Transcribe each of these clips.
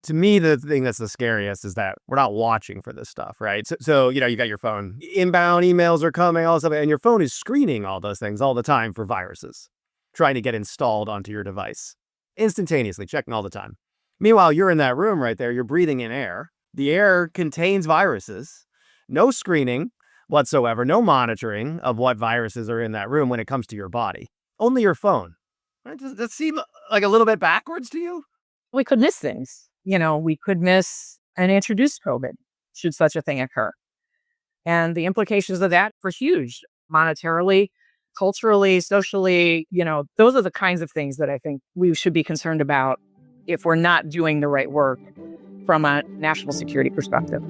To me, the thing that's the scariest is that we're not watching for this stuff, right? So you got your phone, inbound emails are coming, all this stuff, and your phone is screening all those things all the time for viruses, trying to get installed onto your device, instantaneously, checking all the time. Meanwhile, you're in that room right there, you're breathing in air. The air contains viruses, no screening whatsoever, no monitoring of what viruses are in that room when it comes to your body. Only your phone. Right? Does that seem like a little bit backwards to you? We could miss things. We could miss and introduce COVID should such a thing occur. And the implications of that are huge, monetarily, culturally, socially. Those are the kinds of things that I think we should be concerned about if we're not doing the right work from a national security perspective.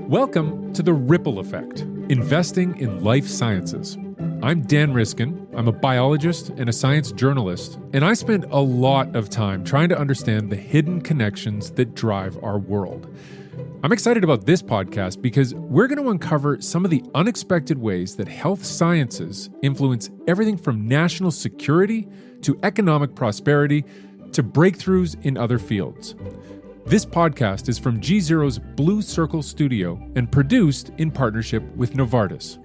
Welcome to The Ripple Effect, Investing in Life Sciences. I'm Dan Riskin. I'm a biologist and a science journalist, and I spend a lot of time trying to understand the hidden connections that drive our world. I'm excited about this podcast because we're going to uncover some of the unexpected ways that health sciences influence everything from national security to economic prosperity to breakthroughs in other fields. This podcast is from GZERO's Blue Circle studio and produced in partnership with Novartis.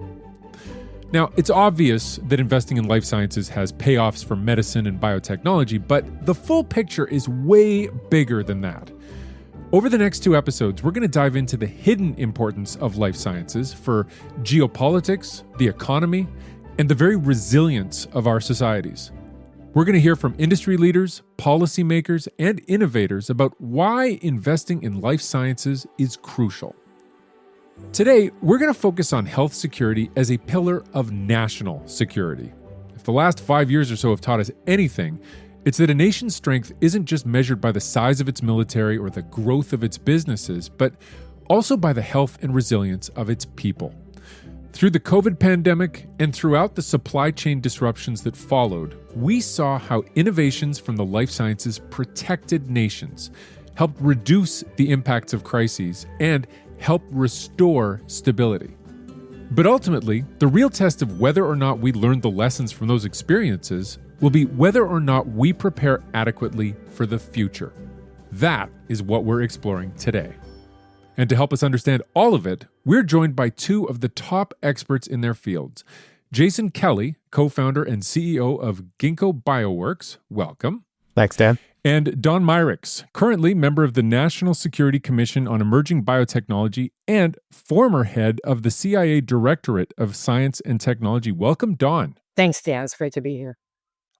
Now, it's obvious that investing in life sciences has payoffs for medicine and biotechnology, but the full picture is way bigger than that. Over the next 2 episodes, we're going to dive into the hidden importance of life sciences for geopolitics, the economy, and the very resilience of our societies. We're going to hear from industry leaders, policymakers, and innovators about why investing in life sciences is crucial. Today, we're going to focus on health security as a pillar of national security. If the last 5 years or so have taught us anything, it's that a nation's strength isn't just measured by the size of its military or the growth of its businesses, but also by the health and resilience of its people. Through the COVID pandemic and throughout the supply chain disruptions that followed, we saw how innovations from the life sciences protected nations, helped reduce the impacts of crises, and help restore stability. But ultimately, the real test of whether or not we learned the lessons from those experiences will be whether or not we prepare adequately for the future. That is what we're exploring today. And to help us understand all of it, we're joined by 2 of the top experts in their fields. Jason Kelly, co-founder and CEO of Ginkgo Bioworks. Welcome. Thanks, Dan. And Don Meyerriecks, currently member of the National Security Commission on Emerging Biotechnology and former head of the CIA Directorate of Science and Technology. Welcome, Don. Thanks, Dan. It's great to be here.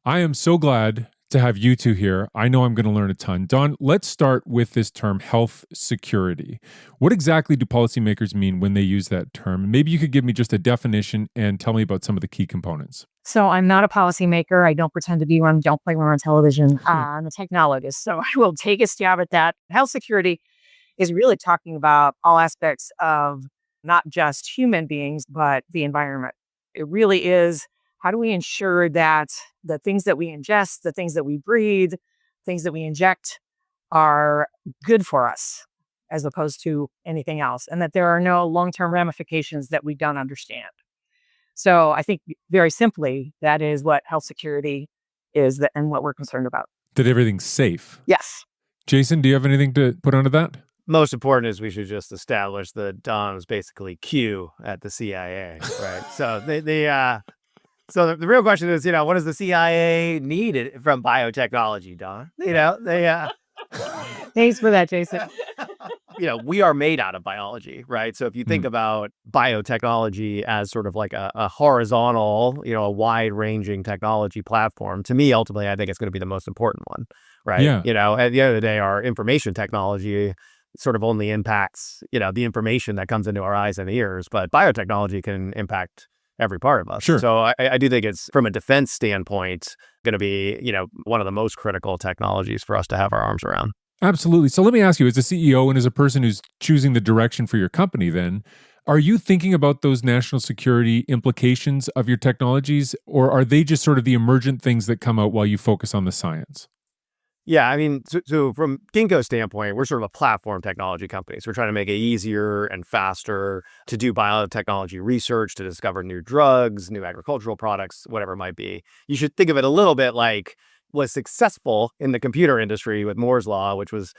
I am so glad to have you 2 here. I know I'm going to learn a ton. Don, let's start with this term health security. What exactly do policymakers mean when they use that term? Maybe you could give me just a definition and tell me about some of the key components. So I'm not a policymaker. I don't pretend to be one. Don't play one on television. I'm a technologist. So I will take a stab at that. Health security is really talking about all aspects of not just human beings, but the environment. It really is, how do we ensure that the things that we ingest, the things that we breathe, things that we inject are good for us as opposed to anything else, and that there are no long-term ramifications that we don't understand. So I think very simply, that is what health security is and what we're concerned about. That everything's safe. Yes. Jason, do you have anything to put onto that? Most important is we should just establish that Don was basically Q at the CIA, right? So So the real question is, what does the CIA need from biotechnology, Don? Thanks for that, Jason. We are made out of biology, right? So if you think about biotechnology as sort of like a horizontal, a wide-ranging technology platform, to me, ultimately, I think it's going to be the most important one, right? Yeah. At the end of the day, our information technology sort of only impacts, the information that comes into our eyes and ears, but biotechnology can impact every part of us. Sure. So I do think it's, from a defense standpoint, going to be, one of the most critical technologies for us to have our arms around. Absolutely. So let me ask you, as a CEO and as a person who's choosing the direction for your company then, are you thinking about those national security implications of your technologies, or are they just sort of the emergent things that come out while you focus on the science? Yeah, I mean, so from Ginkgo's standpoint, we're sort of a platform technology company. So we're trying to make it easier and faster to do biotechnology research, to discover new drugs, new agricultural products, whatever it might be. You should think of it a little bit like, was successful in the computer industry with Moore's Law, which was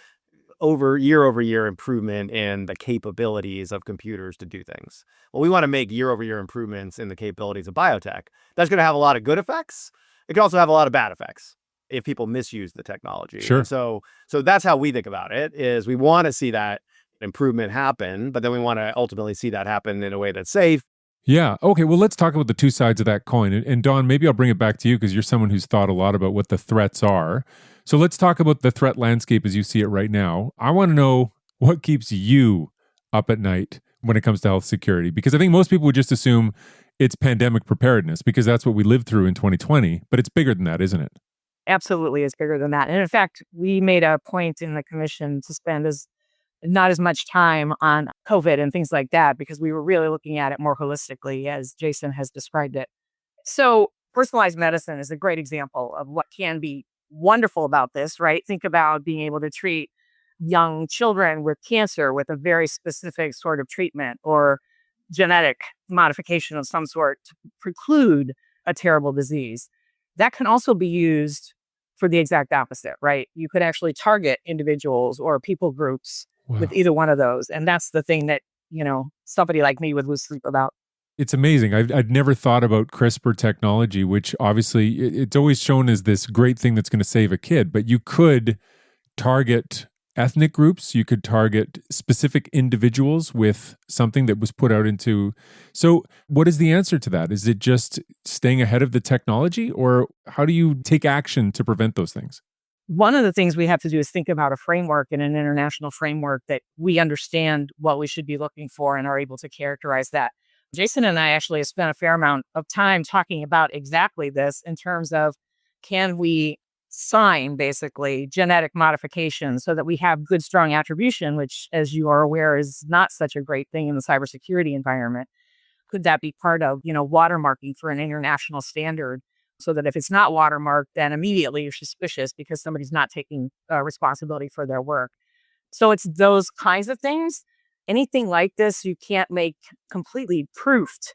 over year improvement in the capabilities of computers to do things. Well, we want to make year improvements in the capabilities of biotech. That's going to have a lot of good effects. It can also have a lot of bad effects if people misuse the technology. Sure. And so that's how we think about it, is we want to see that improvement happen, but then we want to ultimately see that happen in a way that's safe. Yeah. Okay. Well, let's talk about the two sides of that coin. And Don, maybe I'll bring it back to you because you're someone who's thought a lot about what the threats are. So let's talk about the threat landscape as you see it right now. I want to know what keeps you up at night when it comes to health security, because I think most people would just assume it's pandemic preparedness because that's what we lived through in 2020, but it's bigger than that, isn't it? Absolutely is bigger than that. And in fact, we made a point in the commission to spend not as much time on COVID and things like that, because we were really looking at it more holistically, as Jason has described it. So personalized medicine is a great example of what can be wonderful about this, right? Think about being able to treat young children with cancer with a very specific sort of treatment or genetic modification of some sort to preclude a terrible disease. That can also be used for the exact opposite, right? You could actually target individuals or people groups with either one of those. And that's the thing that, somebody like me would lose sleep about. It's amazing. I'd never thought about CRISPR technology, which obviously it's always shown as this great thing that's going to save a kid, but you could target ethnic groups. You could target specific individuals with something that was put out into. So what is the answer to that? Is it just staying ahead of the technology, or how do you take action to prevent those things? One of the things we have to do is think about a framework and an international framework that we understand what we should be looking for and are able to characterize that. Jason and I actually have spent a fair amount of time talking about exactly this in terms of, can we sign basically genetic modification so that we have good, strong attribution, which, as you are aware, is not such a great thing in the cybersecurity environment. Could that be part of, watermarking for an international standard, so that if it's not watermarked, then immediately you're suspicious because somebody's not taking responsibility for their work. So it's those kinds of things. Anything like this, you can't make completely proofed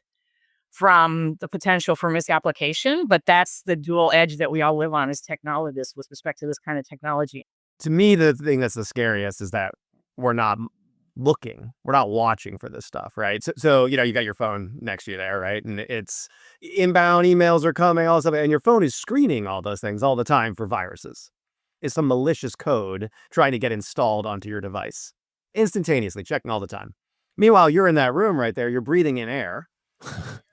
from the potential for misapplication, but that's the dual edge that we all live on as technologists with respect to this kind of technology. To me, the thing that's the scariest is that we're not watching for this stuff, right? So you got your phone next to you there, right? And it's inbound emails are coming, all this stuff, and your phone is screening all those things all the time for viruses. It's some malicious code trying to get installed onto your device, instantaneously checking all the time. Meanwhile, you're in that room right there, you're breathing in air.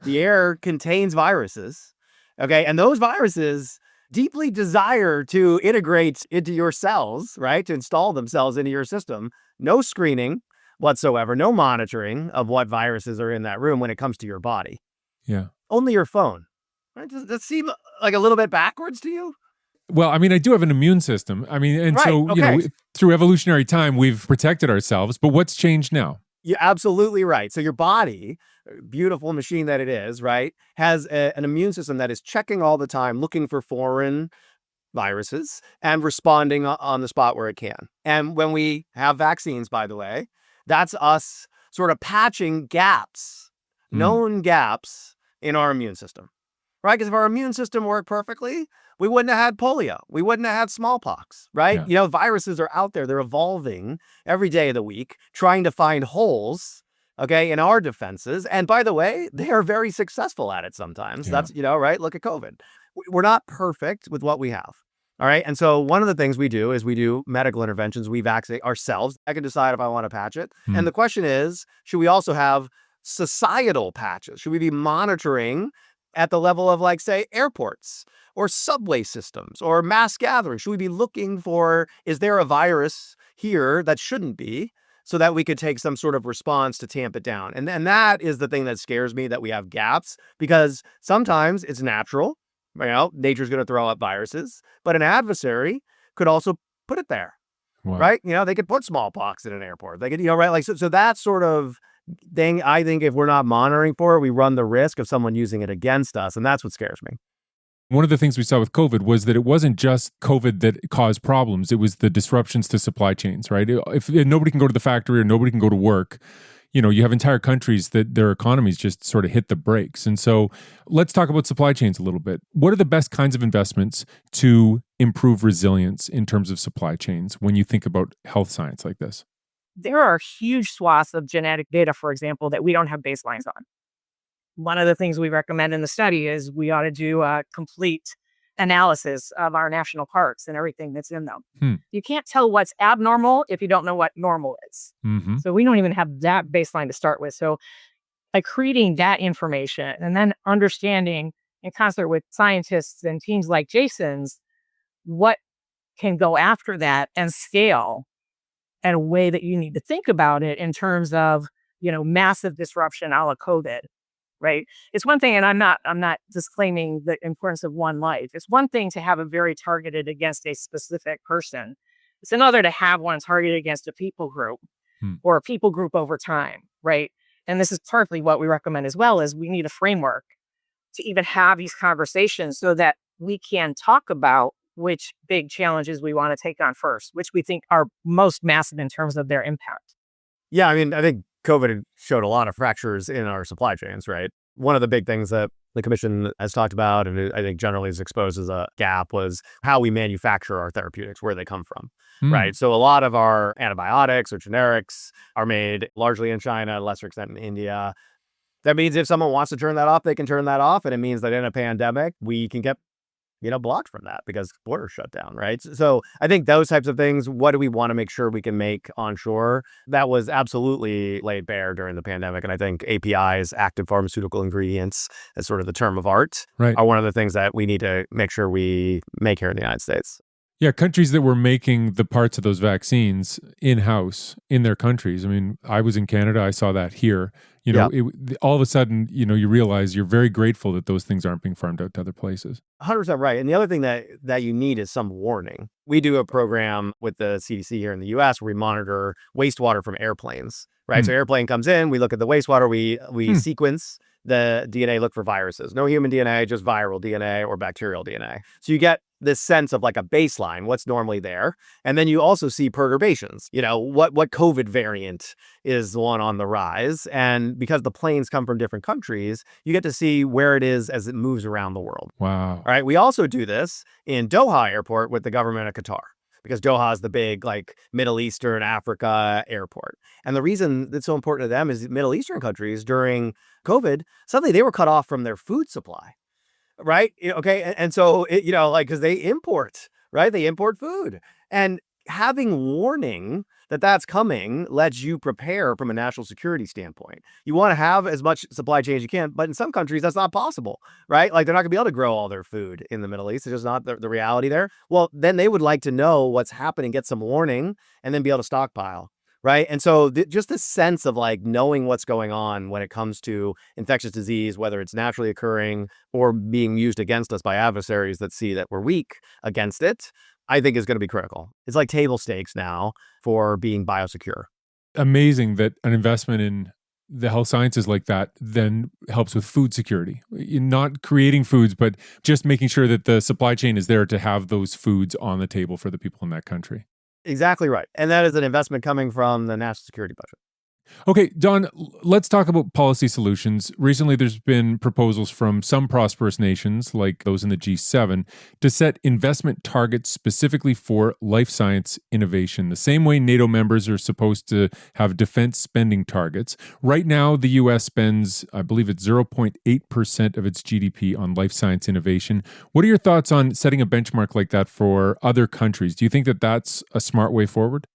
The air contains viruses, okay? And those viruses deeply desire to integrate into your cells, right? To install themselves into your system. No screening whatsoever, no monitoring of what viruses are in that room when it comes to your body. Yeah. Only your phone. Right? Does that seem like a little bit backwards to you? Well, I do have an immune system. Right, So, okay. Through evolutionary time, we've protected ourselves, but what's changed now? You're absolutely right. So your body, beautiful machine that it is, right, has an immune system that is checking all the time, looking for foreign viruses and responding on the spot where it can. And when we have vaccines, by the way, that's us sort of patching gaps, known gaps in our immune system, right? Because if our immune system worked perfectly, we wouldn't have had polio. We wouldn't have had smallpox, right? Yeah. Viruses are out there. They're evolving every day of the week, trying to find holes, okay, in our defenses. And by the way, they are very successful at it sometimes. Yeah. That's, right? Look at COVID. We're not perfect with what we have. All right. And so one of the things we do is we do medical interventions. We vaccinate ourselves. I can decide if I want to patch it. And the question is, should we also have societal patches? Should we be monitoring at the level of, like, say, airports or subway systems or mass gatherings? Should we be looking for, is there a virus here that shouldn't be, so that we could take some sort of response to tamp it down? And that is the thing that scares me, that we have gaps, because sometimes it's natural. Nature's going to throw up viruses, but an adversary could also put it there, right? They could put smallpox in an airport. They could, right? Like, so that sort of thing, I think if we're not monitoring for it, we run the risk of someone using it against us. And that's what scares me. One of the things we saw with COVID was that it wasn't just COVID that caused problems. It was the disruptions to supply chains, right? If nobody can go to the factory or nobody can go to work, you have entire countries that their economies just sort of hit the brakes. And so let's talk about supply chains a little bit. What are the best kinds of investments to improve resilience in terms of supply chains when you think about health science like this? There are huge swaths of genetic data, for example, that we don't have baselines on. One of the things we recommend in the study is we ought to do a complete analysis of our national parks and everything that's in them. Hmm. You can't tell what's abnormal if you don't know what normal is. Mm-hmm. So we don't even have that baseline to start with. So like creating that information and then understanding in concert with scientists and teams like Jason's, what can go after that and scale in a way that you need to think about it in terms of, massive disruption a la COVID, right? It's one thing, and I'm not disclaiming the importance of one life. It's one thing to have a very targeted against a specific person. It's another to have one targeted against a people group or a people group over time, right? And this is partly what we recommend as well, is we need a framework to even have these conversations so that we can talk about which big challenges we want to take on first, which we think are most massive in terms of their impact. Yeah, I mean, I think COVID showed a lot of fractures in our supply chains, right? One of the big things that the commission has talked about, and I think generally is exposed as a gap, was how we manufacture our therapeutics, where they come from, right? So a lot of our antibiotics or generics are made largely in China, lesser extent in India. That means if someone wants to turn that off, they can turn that off. And it means that in a pandemic, we can get blocked from that because borders shut down, right? So I think those types of things, what do we want to make sure we can make onshore? That was absolutely laid bare during the pandemic. And I think APIs, active pharmaceutical ingredients, as sort of the term of art, are one of the things that we need to make sure we make here in the United States. Yeah, countries that were making the parts of those vaccines in-house in their countries. I mean, I was in Canada. I saw that here. All of a sudden, you realize you're very grateful that those things aren't being farmed out to other places. 100% right. And the other thing that you need is some warning. We do a program with the CDC here in the U.S. where we monitor wastewater from airplanes, right? So airplane comes in, we look at the wastewater, we sequence the DNA, look for viruses. No human DNA, just viral DNA or bacterial DNA. So you get this sense of like a baseline, what's normally there. And then you also see perturbations. What COVID variant is the one on the rise. And because the planes come from different countries, you get to see where it is as it moves around the world. Wow. All right. We also do this in Doha Airport with the government of Qatar, because Doha is the big Middle Eastern, Africa airport. And the reason that's so important to them is Middle Eastern countries during COVID, suddenly they were cut off from their food supply, right? Okay. And so, because they import, right? They import food. And having warning that that's coming lets you prepare from a national security standpoint. You want to have as much supply chain as you can, but in some countries that's not possible, right? Like they're not gonna be able to grow all their food in the Middle East. It's just not the reality there. Well, then they would like to know what's happening, get some warning, and then be able to stockpile, right? And so just the sense of knowing what's going on when it comes to infectious disease, whether it's naturally occurring or being used against us by adversaries that see that we're weak against it, I think is going to be critical. It's like table stakes now for being biosecure. Amazing that an investment in the health sciences like that then helps with food security. You're not creating foods, but just making sure that the supply chain is there to have those foods on the table for the people in that country. Exactly right. And that is an investment coming from the national security budget. Okay, Don, let's talk about policy solutions. Recently, there's been proposals from some prosperous nations, like those in the G7, to set investment targets specifically for life science innovation, the same way NATO members are supposed to have defense spending targets. Right now, the U.S. spends, I believe it's 0.8% of its GDP on life science innovation. What are your thoughts on setting a benchmark like that for other countries? Do you think that that's a smart way forward?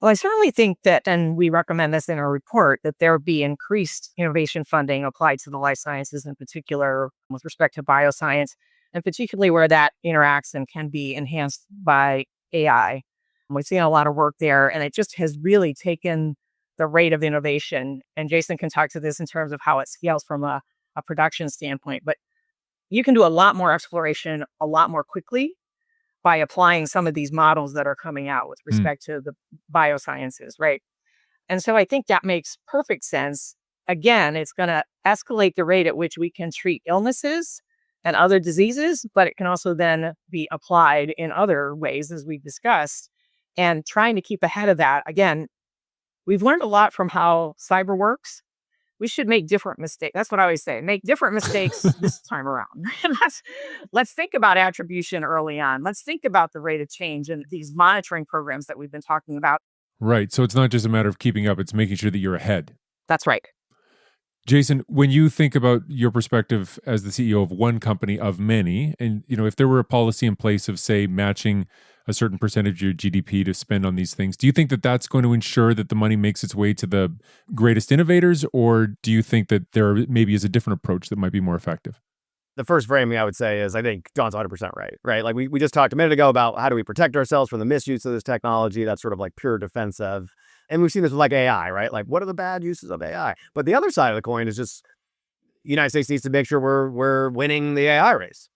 Well, I certainly think that, and we recommend this in our report, that there be increased innovation funding applied to the life sciences, in particular with respect to bioscience, and particularly where that interacts and can be enhanced by AI. We've seen a lot of work there, and it just has really taken the rate of innovation. And Jason can talk to this in terms of how it scales from a production standpoint. But you can do a lot more exploration a lot more quickly by applying some of these models that are coming out with respect to the biosciences, right? And so I think that makes perfect sense. Again, it's going to escalate the rate at which we can treat illnesses and other diseases, but it can also then be applied in other ways, as we've discussed. And trying to keep ahead of that, again, We've learned a lot from how cyber works. We should make different mistakes. That's what I always say. Make different mistakes this time around. And let's think about attribution early on. Let's think about the rate of change and these monitoring programs that we've been talking about. Right. So it's not just a matter of keeping up, it's making sure that you're ahead. That's right. Jason, when you think about your perspective as the CEO of one company of many, and if there were a policy in place of, say, matching a certain percentage of your GDP to spend on these things, do you think that that's going to ensure that the money makes its way to the greatest innovators, or do you think that there maybe is a different approach that might be more effective? The first framing I would say is I think John's 100% right? Like we just talked a minute ago about how do we protect ourselves from the misuse of this technology. That's sort of like pure defensive. And we've seen this with like AI, right? Like what are the bad uses of AI? But the other side of the coin is just the United States needs to make sure we're winning the AI race.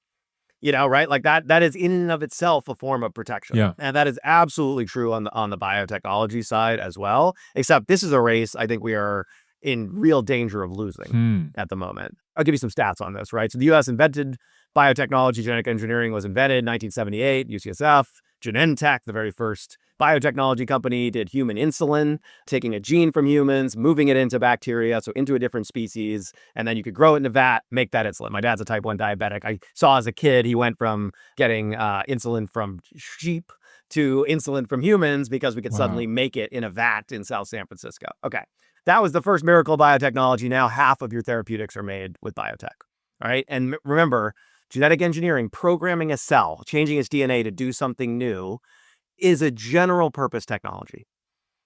Right? Like that is in and of itself a form of protection. Yeah. And that is absolutely true on the biotechnology side as well. Except this is a race I think we are in real danger of losing at the moment. I'll give you some stats on this, right? So the U.S. invented biotechnology. Genetic engineering was invented in 1978, UCSF. Genentech, the very first biotechnology company, did human insulin, taking a gene from humans, moving it into bacteria, so into a different species, and then you could grow it in a vat, make that insulin. My dad's a type 1 diabetic. I saw as a kid, he went from getting insulin from sheep to insulin from humans because we could suddenly make it in a vat in South San Francisco. Okay. That was the first miracle of biotechnology. Now half of your therapeutics are made with biotech. All right. And remember, genetic engineering, programming a cell, changing its DNA to do something new is a general purpose technology.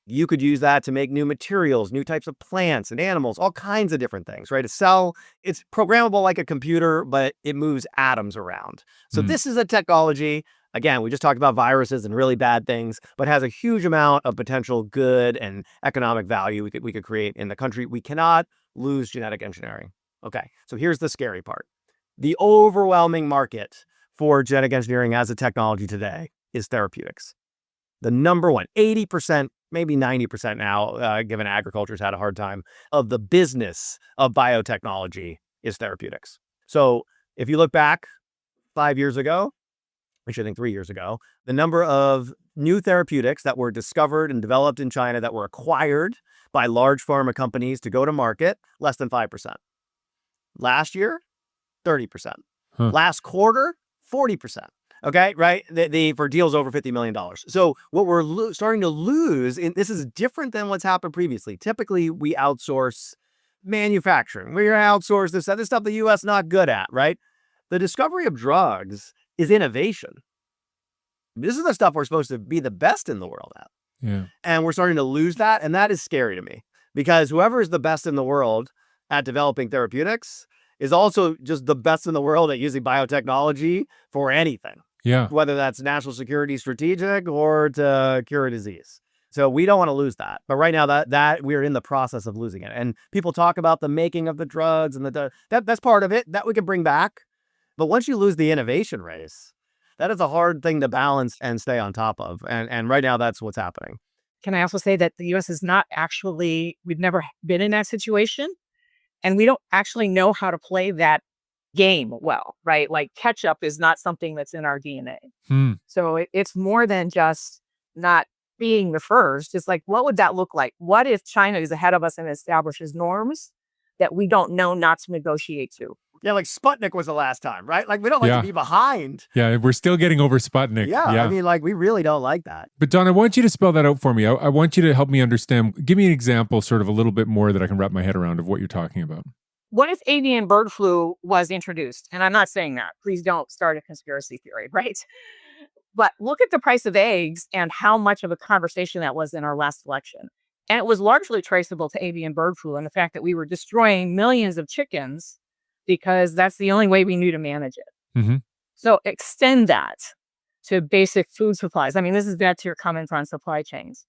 You could use that to make new materials, new types of plants and animals, all kinds of different things, right? A cell, it's programmable like a computer, but it moves atoms around. So this is a technology, again, we just talked about viruses and really bad things, but has a huge amount of potential good and economic value we could create in the country. We cannot lose genetic engineering. Okay, so here's the scary part. The overwhelming market for genetic engineering as a technology today is therapeutics. The number one, 80%, maybe 90% now, given agriculture's had a hard time, of the business of biotechnology is therapeutics. So if you look back 5 years ago, which I think 3 years ago, the number of new therapeutics that were discovered and developed in China that were acquired by large pharma companies to go to market, less than 5%. Last year, 30%. Last quarter, 40%. Okay, right? For deals over $50 million. So what we're starting to lose, and this is different than what's happened previously. Typically, we outsource manufacturing. We outsource this stuff the U.S. not good at, right? The discovery of drugs is innovation. This is the stuff we're supposed to be the best in the world at. Yeah. And we're starting to lose that, and that is scary to me. Because whoever is the best in the world at developing therapeutics is also just the best in the world at using biotechnology for anything. Yeah. Whether that's national security strategic or to cure a disease. So we don't want to lose that. But right now that we're in the process of losing it. And people talk about the making of the drugs and that's part of it that we can bring back. But once you lose the innovation race, that is a hard thing to balance and stay on top of. And right now that's what's happening. Can I also say that the U.S. is not actually, we've never been in that situation. And we don't actually know how to play that game well, right? Like catch up is not something that's in our DNA. So it's more than just not being the first. It's like, what would that look like? What if China is ahead of us and establishes norms that we don't know not to negotiate to? Yeah, like Sputnik was the last time, right? Like we don't like to be behind. Yeah, we're still getting over Sputnik. Yeah, I mean, like we really don't like that. But Don, I want you to spell that out for me. I want you to help me understand. Give me an example, sort of a little bit more that I can wrap my head around of what you're talking about. What if avian bird flu was introduced? And I'm not saying that. Please don't start a conspiracy theory, right? But look at the price of eggs and how much of a conversation that was in our last election. And it was largely traceable to avian bird flu and the fact that we were destroying millions of chickens because that's the only way we knew to manage it. So extend that to basic food supplies. I mean, this is back to your comments on supply chains.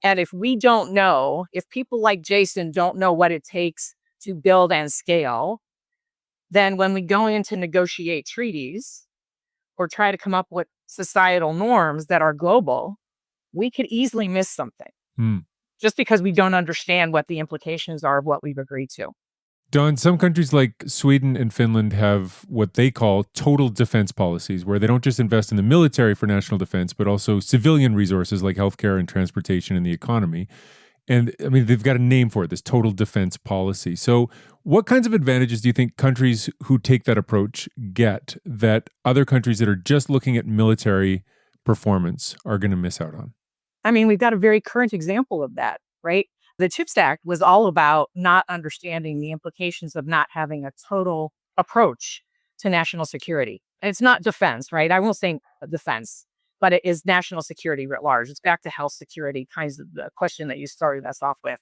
And if we don't know, if people like Jason don't know what it takes to build and scale, then when we go in to negotiate treaties or try to come up with societal norms that are global, we could easily miss something just because we don't understand what the implications are of what we've agreed to. Don, some countries like Sweden and Finland have what they call total defense policies, where they don't just invest in the military for national defense, but also civilian resources like healthcare and transportation and the economy. And I mean, they've got a name for it, this total defense policy. So what kinds of advantages do you think countries who take that approach get that other countries that are just looking at military performance are going to miss out on? I mean, we've got a very current example of that, right? The CHIPS Act was all about not understanding the implications of not having a total approach to national security. And it's not defense, right? I won't say defense, but it is national security writ large. It's back to health security, kinds of the question that you started us off with.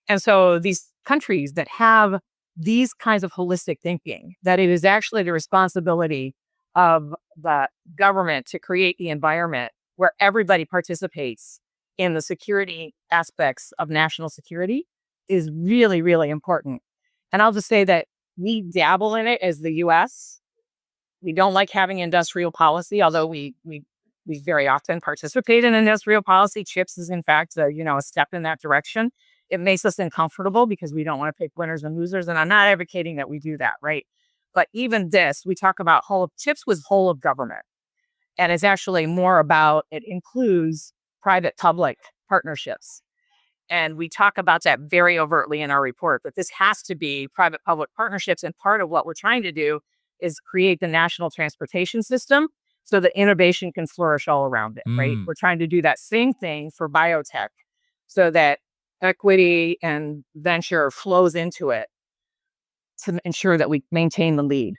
And so these countries that have these kinds of holistic thinking, that it is actually the responsibility of the government to create the environment where everybody participates in the security aspects of national security is really, really important. And I'll just say that we dabble in it as the US. We don't like having industrial policy, although we very often participate in industrial policy. CHIPS is in fact a step in that direction. It makes us uncomfortable because we don't want to pick winners and losers. And I'm not advocating that we do that, right? But even this, we talk about CHIPS was whole of government. And it's actually more about, it includes private-public partnerships. And we talk about that very overtly in our report, but this has to be private-public partnerships. And part of what we're trying to do is create the national transportation system so that innovation can flourish all around it, right? We're trying to do that same thing for biotech so that equity and venture flows into it to ensure that we maintain the lead.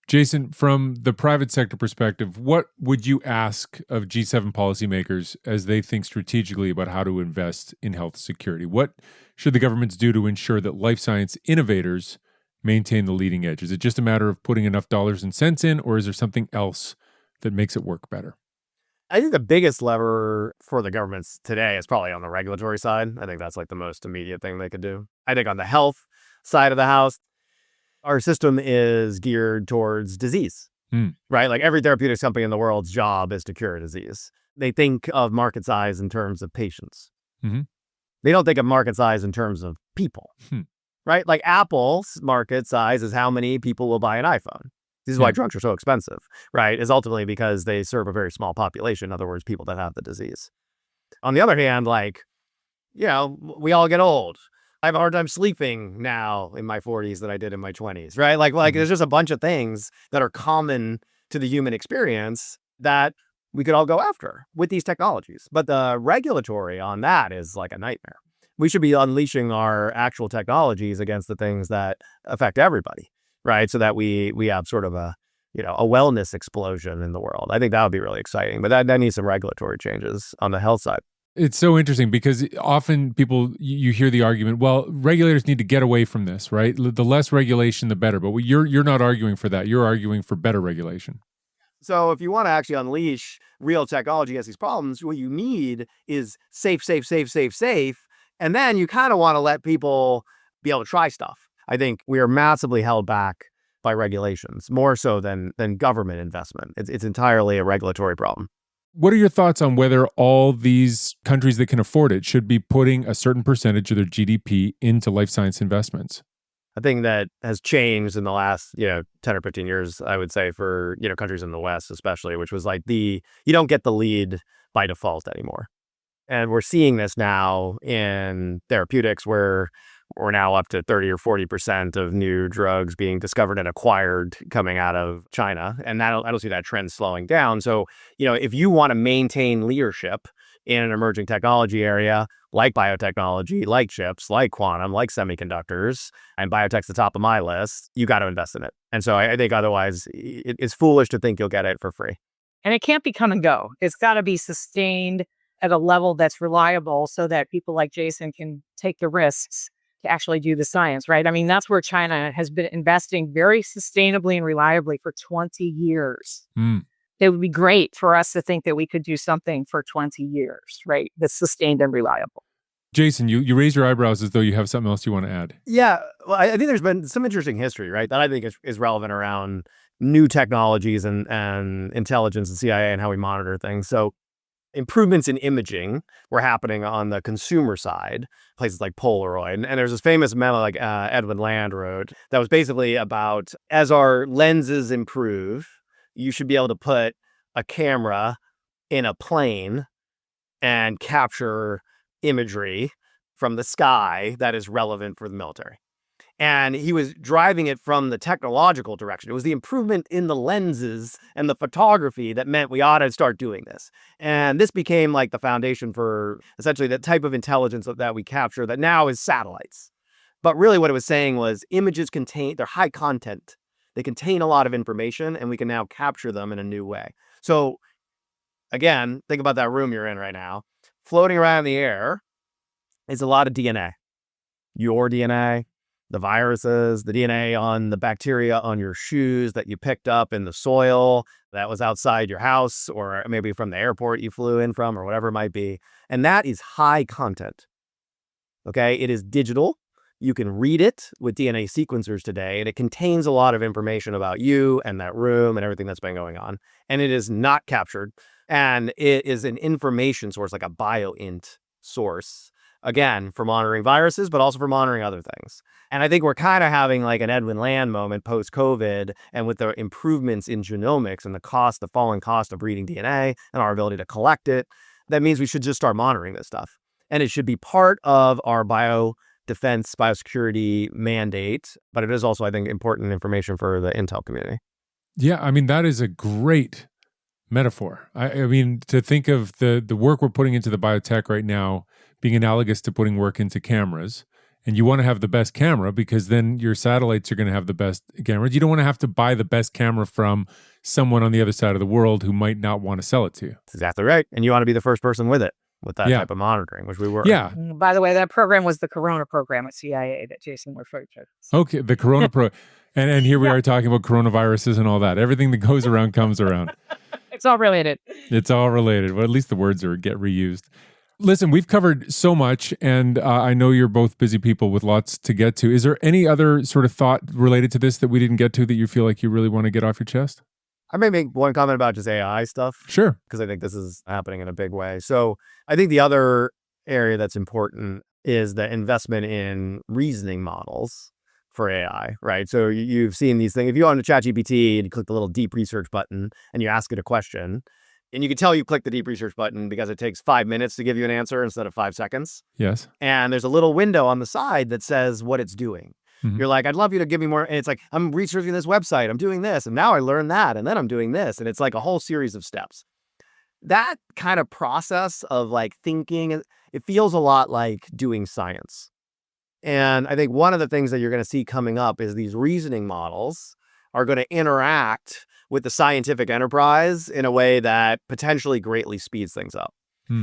Jason, from the private sector perspective, what would you ask of G7 policymakers as they think strategically about how to invest in health security? What should the governments do to ensure that life science innovators maintain the leading edge? Is it just a matter of putting enough dollars and cents in, or is there something else that makes it work better? I think the biggest lever for the governments today is probably on the regulatory side. I think that's like the most immediate thing they could do. I think on the health side of the house, our system is geared towards disease, right? Like every therapeutics company in the world's job is to cure a disease. They think of market size in terms of patients. Mm-hmm. They don't think of market size in terms of people, right? Like Apple's market size is how many people will buy an iPhone. This is why drugs are so expensive, right? Is ultimately because they serve a very small population. In other words, people that have the disease. On the other hand, we all get old. I have a hard time sleeping now in my 40s than I did in my 20s, right? Like there's just a bunch of things that are common to the human experience that we could all go after with these technologies. But the regulatory on that is like a nightmare. We should be unleashing our actual technologies against the things that affect everybody, right? So that we have sort of a wellness explosion in the world. I think that would be really exciting, but that needs some regulatory changes on the health side. It's so interesting because often you hear the argument, well, regulators need to get away from this, right? The less regulation, the better. But you're not arguing for that. You're arguing for better regulation. So if you want to actually unleash real technology against these problems, what you need is safe. And then you kind of want to let people be able to try stuff. I think we are massively held back by regulations, more so than government investment. It's entirely a regulatory problem. What are your thoughts on whether all these countries that can afford it should be putting a certain percentage of their GDP into life science investments? A thing that has changed in the last, 10 or 15 years, I would say, for, countries in the West especially, which was like you don't get the lead by default anymore. And we're seeing this now in therapeutics where we're now up to 30 or 40% of new drugs being discovered and acquired coming out of China. And I don't see that trend slowing down. So, if you want to maintain leadership in an emerging technology area like biotechnology, like chips, like quantum, like semiconductors, and biotech's the top of my list, you got to invest in it. And so I think otherwise it's foolish to think you'll get it for free. And it can't be come and go. It's got to be sustained at a level that's reliable so that people like Jason can take the risks to actually do the science, right? I mean, that's where China has been investing very sustainably and reliably for 20 years. It would be great for us to think that we could do something for 20 years, right? That's sustained and reliable. Jason, you raise your eyebrows as though you have something else you want to add. Yeah, well, I think there's been some interesting history, right? That I think is relevant around new technologies and intelligence and CIA and how we monitor things. So improvements in imaging were happening on the consumer side, places like Polaroid. And there's this famous memo like Edwin Land wrote that was basically about, as our lenses improve, you should be able to put a camera in a plane and capture imagery from the sky that is relevant for the military. And he was driving it from the technological direction. It was the improvement in the lenses and the photography that meant we ought to start doing this. And this became like the foundation for essentially the type of intelligence that we capture that now is satellites. But really what it was saying was images they're high content. They contain a lot of information, and we can now capture them in a new way. So again, think about that room you're in right now. Floating around in the air is a lot of DNA. Your DNA, the viruses, the DNA on the bacteria on your shoes that you picked up in the soil that was outside your house, or maybe from the airport you flew in from, or whatever it might be. And that is high content. Okay, it is digital. You can read it with DNA sequencers today, and it contains a lot of information about you and that room and everything that's been going on. And it is not captured. And it is an information source, like a bioint source, again, for monitoring viruses, but also for monitoring other things. And I think we're kind of having like an Edwin Land moment post-COVID, and with the improvements in genomics and the falling cost of reading DNA and our ability to collect it, that means we should just start monitoring this stuff. And it should be part of our biodefense, biosecurity mandate, but it is also, I think, important information for the intel community. Yeah, I mean, that is a great metaphor. I mean, to think of the work we're putting into the biotech right now being analogous to putting work into cameras. And you want to have the best camera because then your satellites are going to have the best cameras. You don't want to have to buy the best camera from someone on the other side of the world who might not want to sell it to you. That's exactly right. And you want to be the first person with that type of monitoring, which we were. Yeah. By the way, that program was the Corona program at CIA that Jason referred to. Okay, the Corona and here we are talking about coronaviruses and all that. Everything that goes around comes around. It's all related. It's all related. Well, at least the words get reused. Listen, we've covered so much, and I know you're both busy people with lots to get to. Is there any other sort of thought related to this that we didn't get to that you feel like you really want to get off your chest? I may make one comment about just AI stuff. Sure. Because I think this is happening in a big way. So I think the other area that's important is the investment in reasoning models for AI, right? So you've seen these things. If you go on to ChatGPT and you click the little deep research button and you ask it a question, and you can tell you click the deep research button because it takes 5 minutes to give you an answer instead of 5 seconds. Yes. And there's a little window on the side that says what it's doing. Mm-hmm. You're like, I'd love you to give me more. And it's like, I'm researching this website. I'm doing this. And now I learned that. And then I'm doing this. And it's like a whole series of steps. That kind of process of like thinking, it feels a lot like doing science. And I think one of the things that you're going to see coming up is these reasoning models are going to interact with the scientific enterprise in a way that potentially greatly speeds things up.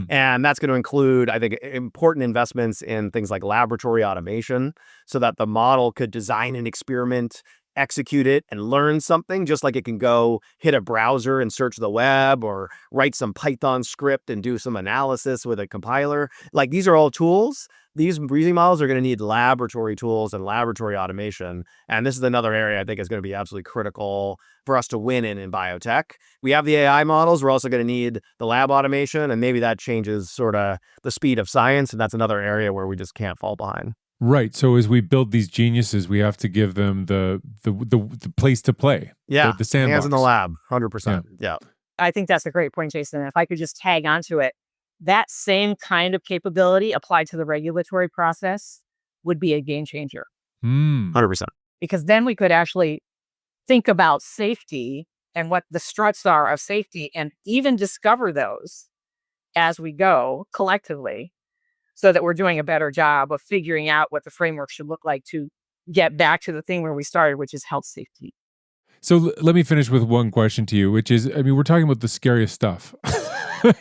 And that's going to include, I think, important investments in things like laboratory automation so that the model could design an experiment, execute it, and learn something, just like it can go hit a browser and search the web or write some Python script and do some analysis with a compiler. Like, these are all tools. These reasoning models are going to need laboratory tools and laboratory automation. And this is another area I think is going to be absolutely critical for us to win in biotech. We have the AI models. We're also going to need the lab automation. And maybe that changes sort of the speed of science. And that's another area where we just can't fall behind. Right. So as we build these geniuses, we have to give them the place to play. Yeah. The sandbox. Hands in the lab. 100%. Yeah. I think that's a great point, Jason. If I could just tag onto it, that same kind of capability applied to the regulatory process would be a game changer. 100%. Because then we could actually think about safety and what the struts are of safety and even discover those as we go collectively so that we're doing a better job of figuring out what the framework should look like to get back to the thing where we started, which is health safety. So let me finish with one question to you, which is, I mean, we're talking about the scariest stuff.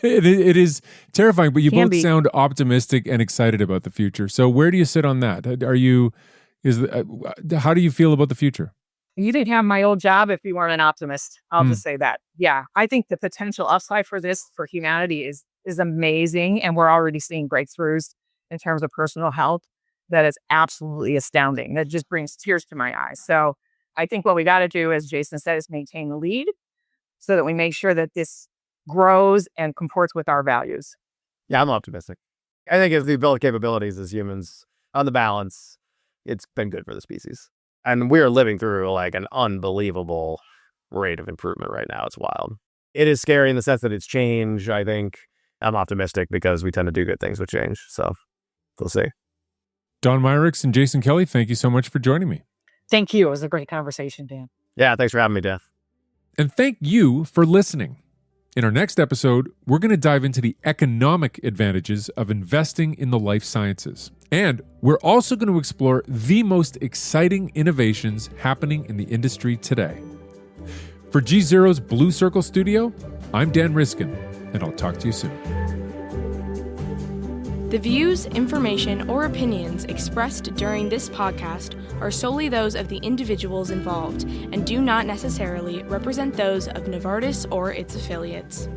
It is terrifying, but you both sound optimistic and excited about the future. So where do you sit on that? How do you feel about the future? You didn't have my old job if you weren't an optimist. I'll just say that. Yeah, I think the potential upside for this, for humanity is amazing. And we're already seeing breakthroughs in terms of personal health that is absolutely astounding. That just brings tears to my eyes. So I think what we got to do, as Jason said, is maintain the lead so that we make sure that this grows and comports with our values. Yeah, I'm optimistic. I think as we build capabilities as humans, on the balance, it's been good for the species. And we're living through like an unbelievable rate of improvement right now. It's wild. It is scary in the sense that it's change. I think I'm optimistic because we tend to do good things with change. So we'll see. Don Meyerriecks and Jason Kelly, thank you so much for joining me. Thank you. It was a great conversation, Dan. Yeah, thanks for having me, Death. And thank you for listening. In our next episode, we're going to dive into the economic advantages of investing in the life sciences. And we're also going to explore the most exciting innovations happening in the industry today. For GZERO's Blue Circle Studio, I'm Dan Riskin, and I'll talk to you soon. The views, information, or opinions expressed during this podcast are solely those of the individuals involved and do not necessarily represent those of Novartis or its affiliates.